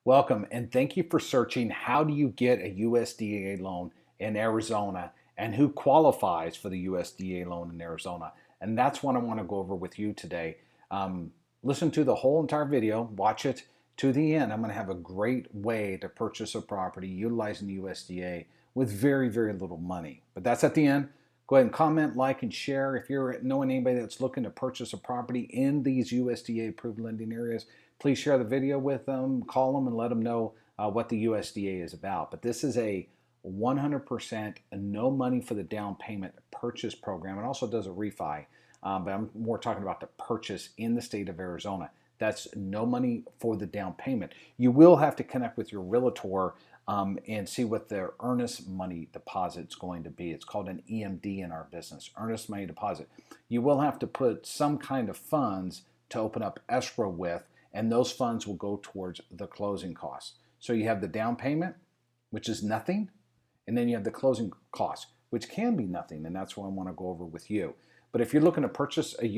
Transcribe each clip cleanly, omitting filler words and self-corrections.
Welcome and thank you for searching how do you get a USDA loan in Arizona and who qualifies for the USDA loan in Arizona. And that's what I want to go over with you today. Listen to the whole entire video, watch it to the end. I'm going to have a great way to purchase a property utilizing the USDA with very, very little money. But that's at the end. Go ahead and comment, like, and share. If you're knowing anybody that's looking to purchase a property in these USDA approved lending areas, please share the video with them, call them, and let them know what the USDA is about. But this is a 100% no money for the down payment purchase program. It also does a refi, but I'm more talking about the purchase in the state of Arizona. That's no money for the down payment. You will have to connect with your realtor and see what their earnest money deposit is going to be. It's called an EMD in our business, earnest money deposit. You will have to put some kind of funds to open up escrow with, and those funds will go towards the closing costs. So you have the down payment, which is nothing, and then you have the closing costs, which can be nothing, and that's what I want to go over with you. But if you're looking to purchase a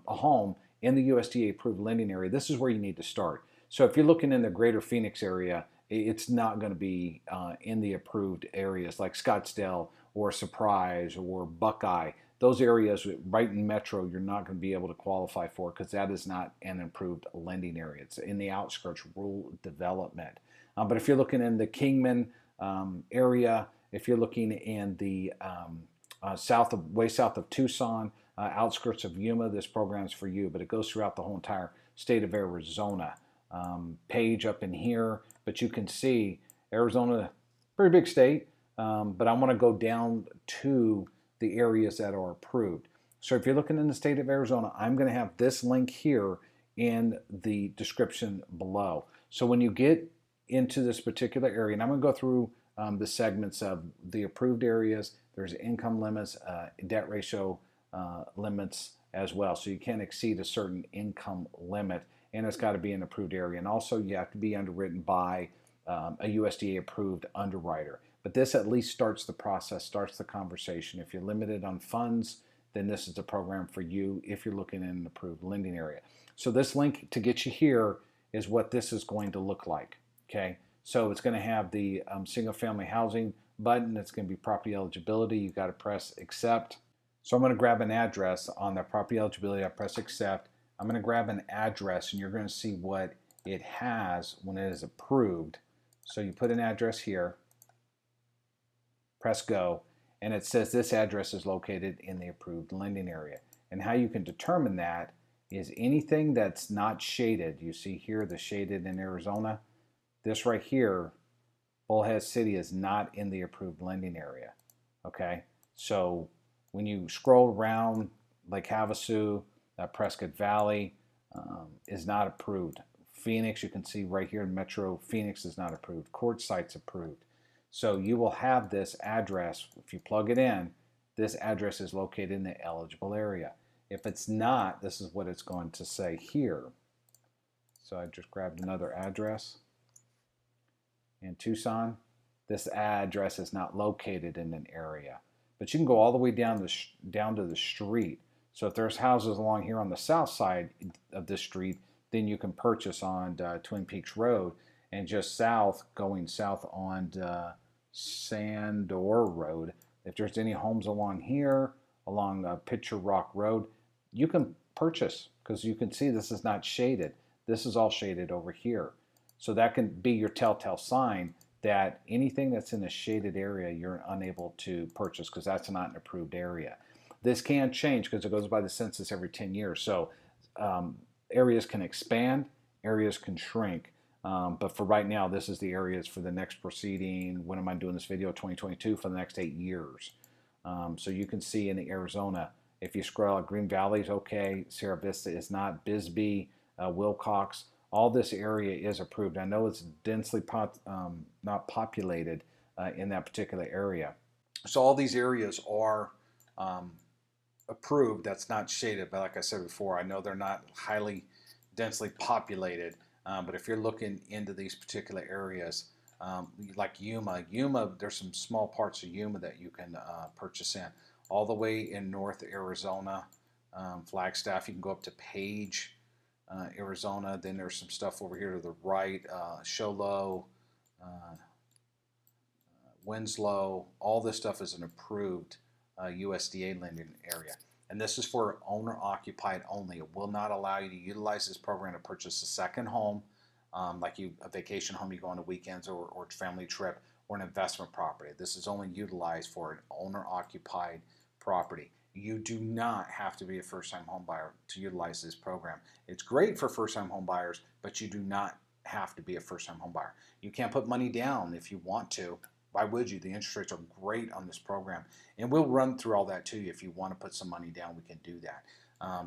home in the USDA approved lending area, this is where you need to start. So if you're looking in the greater Phoenix area, it's not going to be in the approved areas like Scottsdale or Surprise or Buckeye. Those areas right in Metro, you're not going to be able to qualify for because that is not an approved lending area. It's in the outskirts, rural development. But if you're looking in the Kingman area, if you're looking in the way south of Tucson, outskirts of Yuma, this program is for you. But it goes throughout the whole entire state of Arizona. Page up in here, but you can see Arizona, pretty big state, but I want to go down to the areas that are approved. So if you're looking in the state of Arizona, I'm going to have this link here in the description below. So when you get into this particular area, and I'm going to go through the segments of the approved areas, there's income limits, debt ratio limits as well. So you can't exceed a certain income limit, and it's got to be an approved area. And also you have to be underwritten by a USDA approved underwriter. But this at least starts the process, starts the conversation. If you're limited on funds, then this is the program for you if you're looking in an approved lending area. So this link to get you here is what this is going to look like. Okay, so it's going to have the single family housing button. It's going to be property eligibility. You've got to press accept. So I'm going to grab an address on the property eligibility. I press accept. I'm going to grab an address, and you're going to see what it has when it is approved. So you put an address here, press go, and it says this address is located in the approved lending area. And how you can determine that is anything that's not shaded. You see here the shaded in Arizona. This right here, Bullhead City, is not in the approved lending area. Okay, so when you scroll around, Lake Havasu, Prescott Valley is not approved. Phoenix, you can see right here in Metro, Phoenix is not approved. Quartzsite's approved. So you will have this address. If you plug it in, this address is located in the eligible area. If it's not, this is what it's going to say here. So I just grabbed another address in Tucson. This address is not located in an area. But you can go all the way down to the street. So if there's houses along here on the south side of this street, then you can purchase on Twin Peaks Road, and just south, going south on Sandor Road. If there's any homes along here, along Pitcher Rock Road, you can purchase because you can see this is not shaded. This is all shaded over here. So that can be your telltale sign that anything that's in a shaded area you're unable to purchase because that's not an approved area. This can change because it goes by the census every 10 years. So areas can expand, areas can shrink. But for right now, this is the areas for the next proceeding. When am I doing this video? 2022 for the next 8 years. So you can see in the Arizona, if you scroll out, Green Valley is okay. Sierra Vista is not. Bisbee, Wilcox, all this area is approved. I know it's densely not populated in that particular area. So all these areas are approved. That's not shaded, but like I said before, I know they're not highly densely populated. But if you're looking into these particular areas, like Yuma, there's some small parts of Yuma that you can purchase in. All the way in North Arizona, Flagstaff, you can go up to Page, Arizona. Then there's some stuff over here to the right, Show Low, Winslow. All this stuff is an approved USDA lending area. And this is for owner-occupied only. It will not allow you to utilize this program to purchase a second home, like a vacation home you go on the weekends or family trip, or an investment property. This is only utilized for an owner-occupied property. You do not have to be a first-time home buyer to utilize this program. It's great for first-time home buyers, but you do not have to be a first-time home buyer. You can't put money down if you want to. Why would you? The interest rates are great on this program. And we'll run through all that to you. If you want to put some money down, we can do that.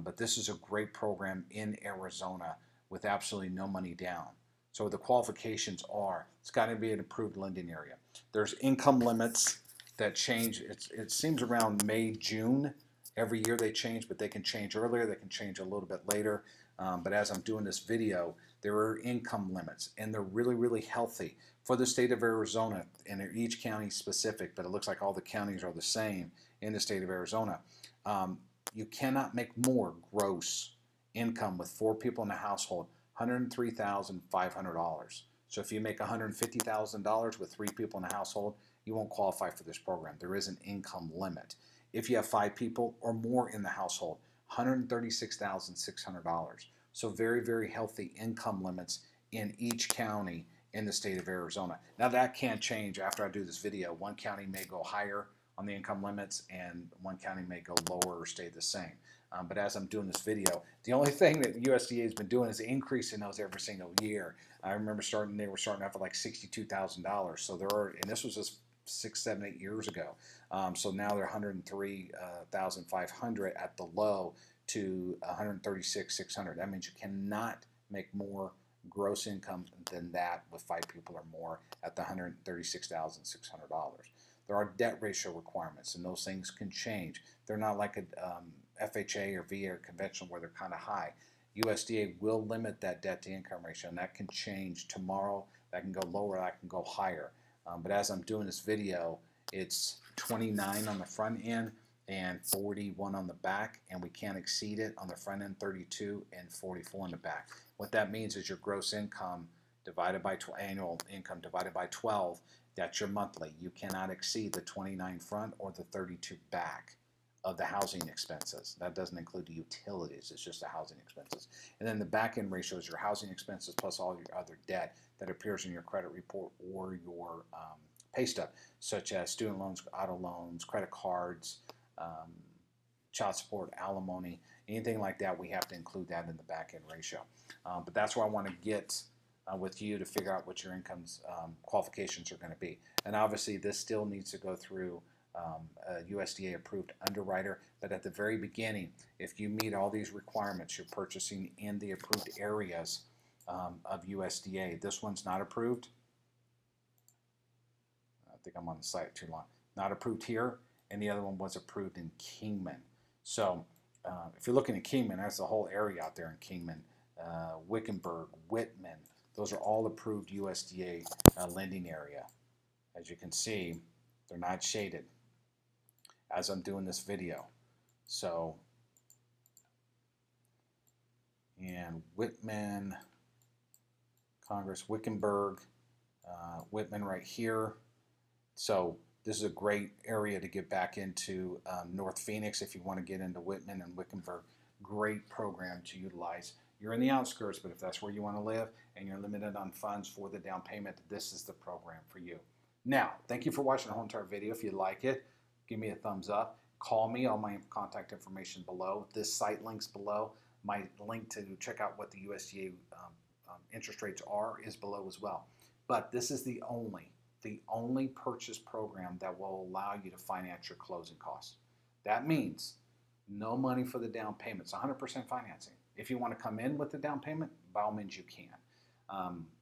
But this is a great program in Arizona with absolutely no money down. So the qualifications are, it's got to be an approved lending area. There's income limits that change. It seems around May, June. Every year they change, but they can change earlier. They can change a little bit later. But as I'm doing this video, there are income limits, and they're really, really healthy for the state of Arizona, and they're each county specific, but it looks like all the counties are the same in the state of Arizona. You cannot make more gross income with 4 people in a household, $103,500. So if you make $150,000 with 3 people in a household, you won't qualify for this program. There is an income limit. If you have 5 people or more in the household, $136,600. So very, very healthy income limits in each county in the state of Arizona. Now that can change after I do this video. One county may go higher on the income limits and one county may go lower or stay the same. But as I'm doing this video, the only thing that USDA has been doing is increasing those every single year. I remember they were starting off at like $62,000. So there are, and this was just 6, 7, 8 years ago. So now they're $103,500 at the low to $136,600. That means you cannot make more gross income than that with 5 people or more at the $136,600. There are debt ratio requirements, and those things can change. They're not like a FHA or VA or conventional where they're kind of high. USDA will limit that debt to income ratio, and that can change tomorrow. That can go lower, that can go higher. But as I'm doing this video, it's 29 on the front end and 41 on the back, and we can't exceed it on the front end, 32 and 44 on the back. What that means is your gross income divided by annual income divided by 12, that's your monthly. You cannot exceed the 29 front or the 32 back of the housing expenses. That doesn't include the utilities, it's just the housing expenses. And then the back end ratio is your housing expenses plus all your other debt that appears in your credit report or your pay stub, such as student loans, auto loans, credit cards, child support, alimony, anything like that. We have to include that in the back end ratio. But that's where I want to get with you to figure out what your income's qualifications are going to be. And obviously this still needs to go through a USDA approved underwriter, but at the very beginning, if you meet all these requirements, you're purchasing in the approved areas of USDA. This one's not approved. I think I'm on the site too long. Not approved here, and the other one was approved in Kingman. So if you're looking at Kingman, that's the whole area out there in Kingman, Wickenburg, Whitman, those are all approved USDA lending area. As you can see, they're not shaded as I'm doing this video. So, and Whitman, Congress, Wickenburg, Whitman right here. So this is a great area to get back into. North Phoenix, if you want to get into Whitman and Wickenburg, great program to utilize. You're in the outskirts, but if that's where you want to live and you're limited on funds for the down payment, this is the program for you. Now, thank you for watching the whole entire video. If you like it, give me a thumbs up. Call me. All my contact information below. This site links below. My link to check out what the USDA interest rates are is below as well. But this is the only purchase program that will allow you to finance your closing costs. That means no money for the down payment. It's 100% financing. If you want to come in with the down payment, by all means you can.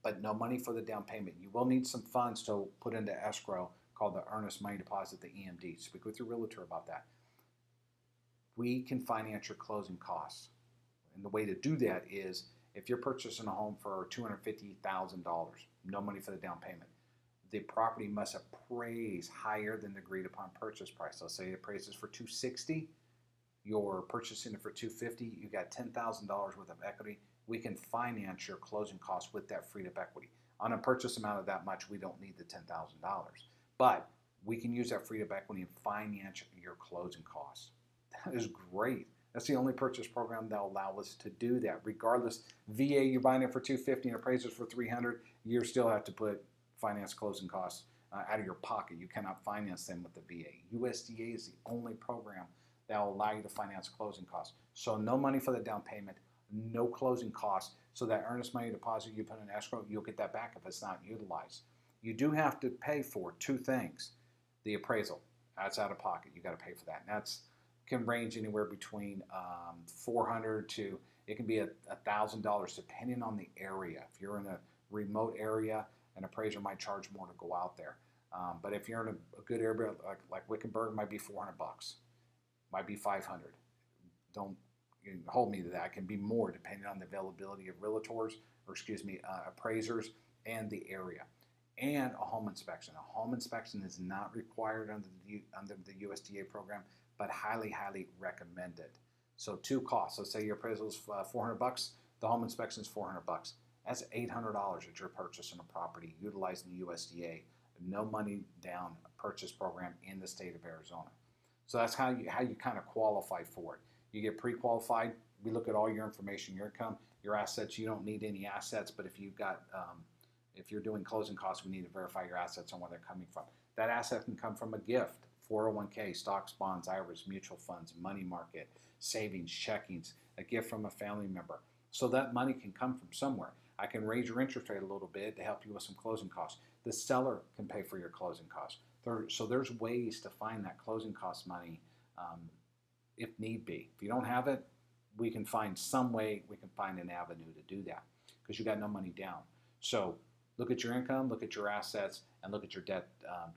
But no money for the down payment. You will need some funds to put into escrow called the earnest money deposit, the EMD. Speak with your realtor about that. We can finance your closing costs. And the way to do that is if you're purchasing a home for $250,000, no money for the down payment, the property must appraise higher than the agreed upon purchase price. Let's say it appraises for $260,000, you're purchasing it for $250,000, you got $10,000 worth of equity, we can finance your closing costs with that freed up equity. On a purchase amount of that much, we don't need the $10,000. But we can use that freed up equity and finance your closing costs. That is great. That's the only purchase program that will allow us to do that. Regardless, VA, you're buying it for $250 and appraisers for $300, you still have to put finance closing costs out of your pocket. You cannot finance them with the VA. USDA is the only program that will allow you to finance closing costs. So no money for the down payment, no closing costs. So that earnest money deposit you put in escrow, you'll get that back if it's not utilized. You do have to pay for two things. The appraisal, that's out of pocket. You got to pay for that. And that's can range anywhere between $400 to it can be $1,000 depending on the area. If you're in a remote area, an appraiser might charge more to go out there. But if you're in a good area like Wickenburg, it might be $400, might be $500. Don't hold me to that. It can be more depending on the availability of realtors, or appraisers, and the area. And a home inspection. A home inspection is not required under the USDA program, but highly, highly recommended. So two costs. Let's say your appraisal is $400. The home inspection is $400. That's $800 that you're purchasing a property utilizing the USDA. No money down purchase program in the state of Arizona. So that's how you kind of qualify for it. You get pre-qualified. We look at all your information, your income, your assets. You don't need any assets, but if you've got if you're doing closing costs, we need to verify your assets and where they're coming from. That asset can come from a gift, 401k, stocks, bonds, IRAs, mutual funds, money market, savings, checkings, a gift from a family member. So that money can come from somewhere. I can raise your interest rate a little bit to help you with some closing costs. The seller can pay for your closing costs. So there's ways to find that closing cost money if need be. If you don't have it, we can find some way, we can find an avenue to do that because you got no money down. So look at your income, look at your assets, and look at your debt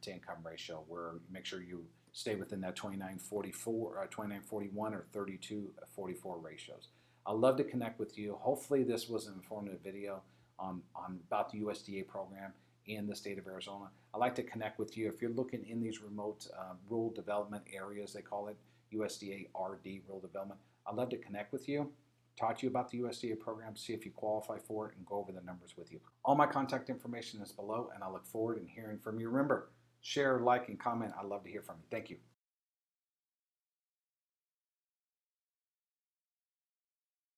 to income ratio, where make sure you stay within that 2941 or 3244 ratios. I'd love to connect with you. Hopefully this was an informative video on about the USDA program in the state of Arizona. I'd like to connect with you. If you're looking in these remote rural development areas, they call it USDA RD, Rural Development, I'd love to connect with you, talk to you about the USDA program, see if you qualify for it, and go over the numbers with you. All my contact information is below, and I look forward to hearing from you. Remember, share, like, and comment. I'd love to hear from you. Thank you.